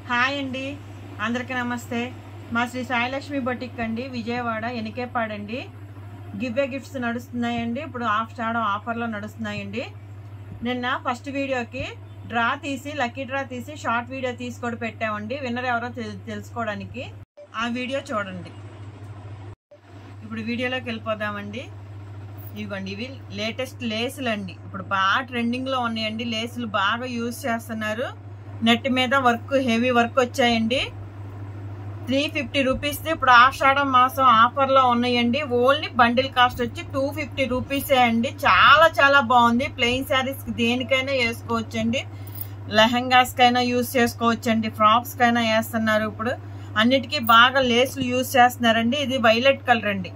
Hi అండి, అందరికీ నమస్తే. మా శ్రీ సాయిలక్ష్మి బొటిక్ అండి, విజయవాడ ఎనికేపాడండి. గివ్వే గిఫ్ట్స్ నడుస్తున్నాయండి. ఇప్పుడు ఆఫర్లో నడుస్తున్నాయండి. నిన్న ఫస్ట్ వీడియోకి లక్కీ డ్రా తీసి షార్ట్ వీడియో తీసి కూడా పెట్టామండి. విన్నర్ ఎవరో తెలుసుకోవడానికి ఆ వీడియో చూడండి. ఇప్పుడు వీడియోలోకి వెళ్ళిపోదామండి. ఇవ్వండి, ఇవి లేటెస్ట్ లేసులు అండి. ఇప్పుడు బాగా ట్రెండింగ్లో ఉన్నాయండి. లేసులు బాగా యూజ్ చేస్తున్నారు. నెట్ మీద వర్క్, హెవీ వర్క్ వచ్చాయండి. 350 రూపీస్ది ఇప్పుడు ఆషాఢం మాసం ఆఫర్లో ఉన్నాయండి. ఓన్లీ బండిల్ కాస్ట్ వచ్చి 250 రూపీసే అండి. చాలా చాలా బాగుంది. ప్లెయిన్ శారీస్కి దేనికైనా వేసుకోవచ్చండి. లెహంగాస్కైనా యూజ్ చేసుకోవచ్చండి. ఫ్రాక్స్కైనా వేస్తున్నారు. ఇప్పుడు అన్నిటికీ బాగా లేసులు యూజ్ చేస్తున్నారండి. ఇది వైలెట్ కలర్ అండి,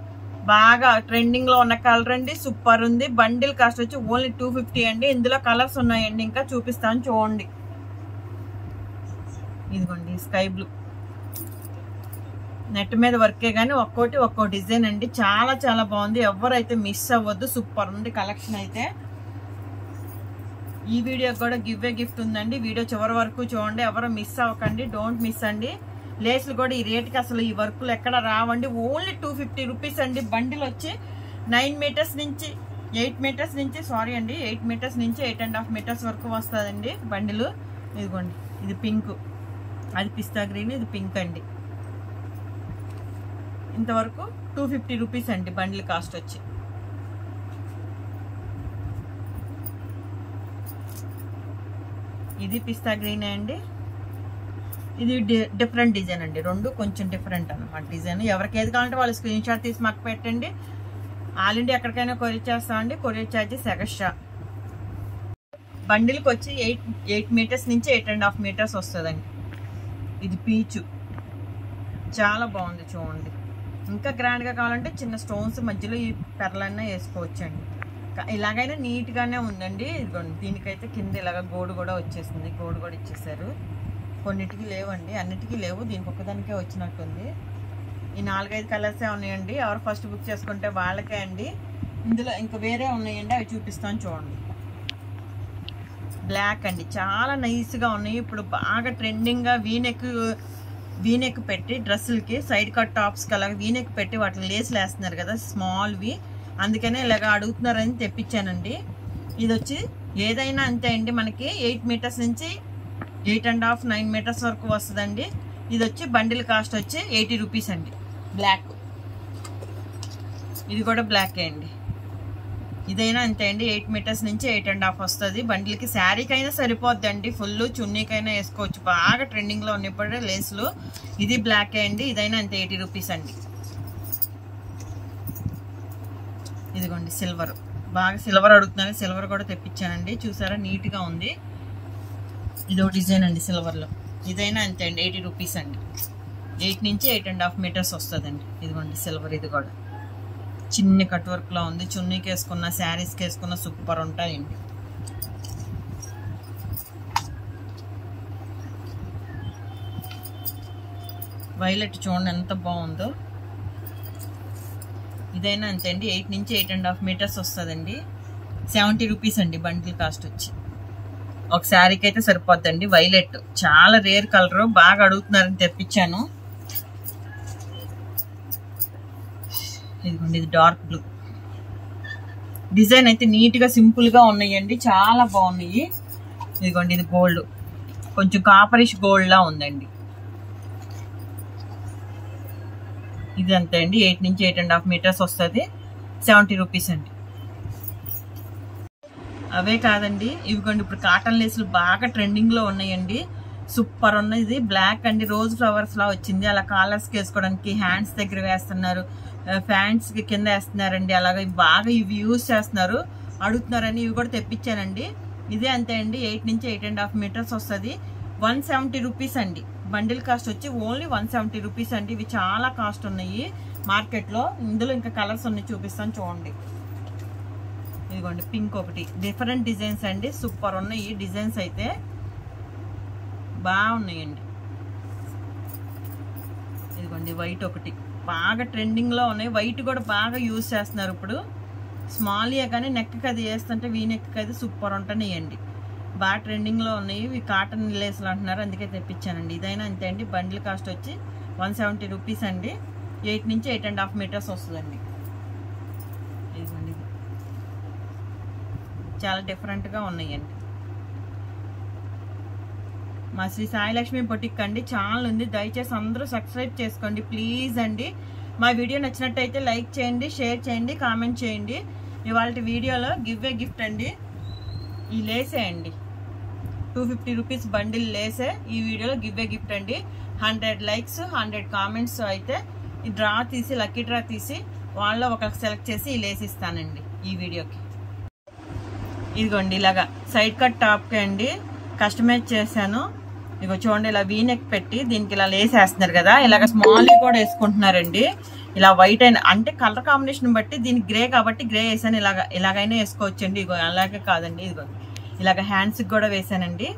బాగా ట్రెండింగ్లో ఉన్న కలర్ అండి. సూపర్ ఉంది. బండిల్ కాస్ట్ వచ్చి ఓన్లీ 250 అండి. ఇందులో కలర్స్ ఉన్నాయండి, ఇంకా చూపిస్తాను చూడండి. ఇదిగోండి స్కై బ్లూ, నెట్ మీద వర్కే కానీ ఒక్కో డిజైన్ అండి. చాలా చాలా బాగుంది. ఎవరైతే మిస్ అవ్వద్దు. సూపర్ ఉంది కలెక్షన్ అయితే. ఈ వీడియోకి కూడా గిఫ్ట్ ఉందండి. వీడియో చివరి వరకు చూడండి, ఎవరు మిస్ అవ్వకండి. డోంట్ మిస్ అండి. లేసులు కూడా ఈ రేటుకి అసలు ఈ వర్కులు ఎక్కడ రావండి. ఓన్లీ 250 రూపీస్ అండి. బండిల్ వచ్చి 9 మీటర్స్ నుంచి 8 మీటర్స్ నుంచి 8 మీటర్స్ నుంచి 8.5 మీటర్స్ వరకు వస్తుందండి బండిలు. ఇదిగోండి, ఇది పింక్, అది పిస్తా గ్రీన్, ఇది పింక్ అండి. ఇంతవరకు 250 రూపీస్ అండి బండిల్ కాస్ట్ వచ్చి. ఇది పిస్తా గ్రీన్ అండి. ఇది డిఫరెంట్ డిజైన్ అండి. రెండు కొంచెం డిఫరెంట్ అన్నమాట డిజైన్. ఎవరికి ఏది కావాలంటే వాళ్ళు స్క్రీన్ షాట్ తీసి మాకు పెట్టండి. ఆల్ ఇండియా ఎక్కడికైనా కొరియర్ చేస్తామండి. Courier charges extra. బండిల్కి వచ్చి 8 మీటర్స్ నుంచి 8.5 మీటర్స్ వస్తుందండి. ఇది పీచు, చాలా బాగుంది చూడండి. ఇంకా గ్రాండ్గా కావాలంటే చిన్న స్టోన్స్ మధ్యలో ఈ పెరలన్నా వేసుకోవచ్చండి. ఇలాగైనా నీట్గానే ఉందండి. ఇదిగోండి, దీనికైతే కింద ఇలాగ గోడు కూడా వచ్చేసింది. గోడు కూడా ఇచ్చేసారు. కొన్నిటికి లేవండి, అన్నిటికీ లేవు. దీనికి ఒక్కదానికే వచ్చినట్టుంది. ఈ 4-5 కలర్సే ఉన్నాయండి. ఎవరు ఫస్ట్ బుక్ చేసుకుంటే వాళ్ళకే అండి. ఇందులో ఇంకా వేరే ఉన్నాయండి, అవి చూపిస్తాను చూడండి. బ్లాక్ అండి, చాలా నైస్గా ఉన్నాయి. ఇప్పుడు బాగా ట్రెండింగ్గా వీనెక్ పెట్టి డ్రెస్సులకి సైడ్ కట్ టాప్స్కి అలాగే వీనెక్ పెట్టి వాటిని లేసులు వేస్తున్నారు కదా, స్మాల్వి. అందుకనే ఇలాగ అడుగుతున్నారని తెప్పించానండి. ఇది వచ్చి ఏదైనా అంతే అండి, మనకి 8 మీటర్స్ నుంచి 8.5 9 మీటర్స్ వరకు వస్తుందండి. ఇది వచ్చి బండిల్ కాస్ట్ వచ్చి 80 రూపీస్ అండి. బ్లాక్, ఇది కూడా బ్లాకే అండి. ఇదైనా అంతే అండి, 8 మీటర్స్ నుంచి 8.5 వస్తుంది. బండిల్కి శారీకైనా సరిపోద్దండి. ఫుల్ చున్నీకైనా వేసుకోవచ్చు. బాగా ట్రెండింగ్లో ఉన్నప్పుడు లేసులు. ఇది బ్లాకే అండి. ఇదైనా అంతే 80 రూపీస్ అండి. ఇదిగోండి సిల్వర్, బాగా సిల్వర్ అడుగుతున్నాను. సిల్వర్ కూడా తెప్పించానండి. చూసారా, నీట్గా ఉంది. ఇదో డిజైన్ అండి సిల్వర్లో. ఇదైనా అంతే అండి, 80 రూపీస్ అండి. 8 నుంచి 8.5 మీటర్స్ వస్తుందండి. ఇదిగోండి సిల్వర్, ఇది కూడా చిన్న కట్ వర్క్లో ఉంది. చున్నీకి వేసుకున్న, శారీస్కి వేసుకున్న సూపర్ ఉంటాయండి. వైలెట్ చూడండి ఎంత బాగుందో. ఇదైనా అంతే అండి, 8 నుంచి 8.5 మీటర్స్ వస్తుందండి. 70 రూపీస్ అండి బండిల్ కాస్ట్ వచ్చి. ఒక శారీకి అయితే సరిపోద్దండి. వైలెట్ చాలా రేర్ కలర్, బాగా అడుగుతున్నారని తెప్పించాను. ఇదిగోండి, ఇది డార్క్ బ్లూ. డిజైన్ అయితే నీట్గా సింపుల్గా ఉన్నాయండి, చాలా బాగున్నాయి. ఇదిగోండి, ఇది గోల్డ్, కొంచెం కాపరిష్ గోల్డ్లా ఉందండి. ఇది అంతే అండి, 8 నుంచి 8.5 మీటర్స్ వస్తుంది. 70 రూపీస్ అండి. అవే కాదండి, ఇవిగోండి ఇప్పుడు కాటన్ లేసులు బాగా ట్రెండింగ్లో ఉన్నాయండి. సూపర్ ఉన్నాయి. ఇది బ్లాక్ అండి, రోజ్ ఫ్లవర్స్ లా వచ్చింది. అలా కాలర్స్కి వేసుకోవడానికి, హ్యాండ్స్ దగ్గర వేస్తున్నారు, ఫ్యాంట్స్కి కింద వేస్తున్నారండి. అలాగే బాగా ఇవి యూజ్ చేస్తున్నారు, అడుగుతున్నారని ఇవి కూడా తెప్పించానండి. ఇదే అంతే అండి, 8 నుంచి 8.5 మీటర్స్ వస్తుంది. 170 రూపీస్ అండి. బండిల్ కాస్ట్ వచ్చి ఓన్లీ 170 రూపీస్ అండి. ఇవి చాలా కాస్ట్ ఉన్నాయి మార్కెట్లో. ఇందులో ఇంకా కలర్స్ ఉన్నాయి, చూపిస్తాను చూడండి. ఇదిగోండి పింక్ ఒకటి, డిఫరెంట్ డిజైన్స్ అండి. సూపర్ ఉన్నాయి ఈ డిజైన్స్ అయితే, బాగున్నాయండి. ఇదిగోండి వైట్ ఒకటి, బాగా ట్రెండింగ్లో ఉన్నాయి. వైట్ కూడా బాగా యూజ్ చేస్తున్నారు ఇప్పుడు. స్మాల్ కానీ నెక్కి అది వేస్తుంటే వీ నెక్కి అది సూపర్ ఉంటున్నాయండి. బాగా ట్రెండింగ్లో ఉన్నాయి. ఇవి కాటన్ లేస్లు అంటున్నారు, అందుకే తెప్పించానండి. ఇదైనా అంతే అండి. బండిల్ కాస్ట్ వచ్చి 170 రూపీస్ అండి. 8 నుంచి 8.5 మీటర్స్ వస్తుందండి. ఇదిగోండి, ఇది చాలా డిఫరెంట్గా ఉన్నాయండి. మా శ్రీ సాయిలక్ష్మి బొటిక్ అండి ఛానల్ ఉంది, దయచేసి అందరూ సబ్స్క్రైబ్ చేసుకోండి ప్లీజ్ అండి. మా వీడియో నచ్చినట్టయితే లైక్ చేయండి, షేర్ చేయండి, కామెంట్ చేయండి. ఇవాళ వీడియోలో గివ్ ఏ గిఫ్ట్ అండి. ఈ లేసే అండి, 250 రూపీస్ బండిల్ లేసే ఈ వీడియోలో గివ్ ఏ గిఫ్ట్ అండి. 100 లైక్స్ 100 కామెంట్స్ అయితే ఈ డ్రా తీసి, లక్కీ డ్రా తీసి వాళ్ళలో ఒకరికి సెలెక్ట్ చేసి ఈ లేస్ ఇస్తానండి ఈ వీడియోకి. ఇదిగోండి ఇలాగా సైడ్ కట్ టాప్కి అండి కస్టమైజ్ చేశాను. ఇగో చూడండి, ఇలా వీనెక్ పెట్టి దీనికి ఇలా లేస్ వేస్తున్నారు కదా, ఇలాగ స్మాల్ కూడా వేసుకుంటున్నారండి. ఇలా వైట్ అయిన అంటే కలర్ కాంబినేషన్ బట్టి, దీనికి గ్రే కాబట్టి గ్రే వేసాను. ఇలాగైనా వేసుకోవచ్చండి. ఇగో అలాగే కాదండి, ఇదిగో ఇలాగ హ్యాండ్స్కి కూడా వేసానండి.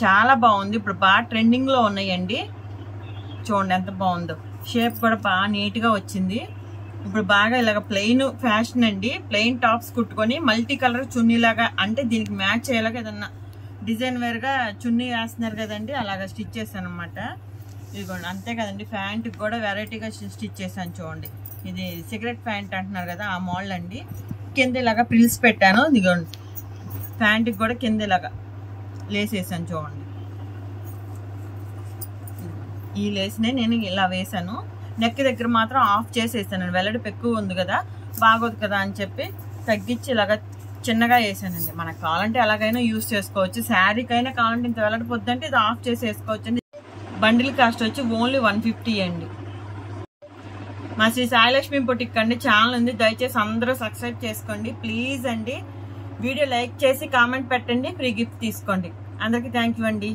చాలా బాగుంది, ఇప్పుడు బాగా ట్రెండింగ్లో ఉన్నాయండి. చూడండి ఎంత బాగుందో, షేప్ కూడా బాగా నీట్గా వచ్చింది. ఇప్పుడు బాగా ఇలాగ ప్లెయిన్ ఫ్యాషన్ అండి. ప్లెయిన్ టాప్స్ కుట్టుకొని మల్టీ కలర్ చున్నీలాగా, అంటే దీనికి మ్యాచ్ అయ్యేలాగా ఏదన్నా డిజైన్ వేర్గా చున్నీ వేస్తున్నారు కదండి, అలాగా స్టిచ్ చేశాను అనమాట. ఇదిగోండి అంతే కదండి. ప్యాంట్కి కూడా వెరైటీగా స్టిచ్ చేశాను చూడండి. ఇది సిగరెట్ ప్యాంట్ అంటున్నారు కదా, ఆ మోడల్ అండి. కింద ఇలాగా ప్రిల్స్ పెట్టాను. ఇదిగోండి ప్యాంట్కి కూడా కింద ఇలాగా లేస్ వేసాను చూడండి. ఈ లేస్నే నేను ఇలా వేసాను. నెక్ దగ్గర మాత్రం ఆఫ్ చేసి వేసాను. వెల్లడిపు ఎక్కువ ఉంది కదా, బాగోదు కదా అని చెప్పి తగ్గించి ఇలాగా చిన్నగా వేసానండి. మనకు కావాలంటే ఎలాగైనా యూజ్ చేసుకోవచ్చు. శారీకైనా కావాలంటే ఇంత వెల్లడిపోద్దంటే ఇది ఆఫ్ చేసి వేసుకోవచ్చు అండి. బండిల్ కాస్ట్ వచ్చి ఓన్లీ 150 అండి. మా శ్రీ సాయిలక్ష్మి బొటిక్ అండి ఛానల్ ఉంది, దయచేసి అందరూ సబ్స్క్రైబ్ చేసుకోండి ప్లీజ్ అండి. వీడియో లైక్ చేసి కామెంట్ పెట్టండి, ఫ్రీ గిఫ్ట్ తీసుకోండి. అందరికీ థ్యాంక్ యూ అండి.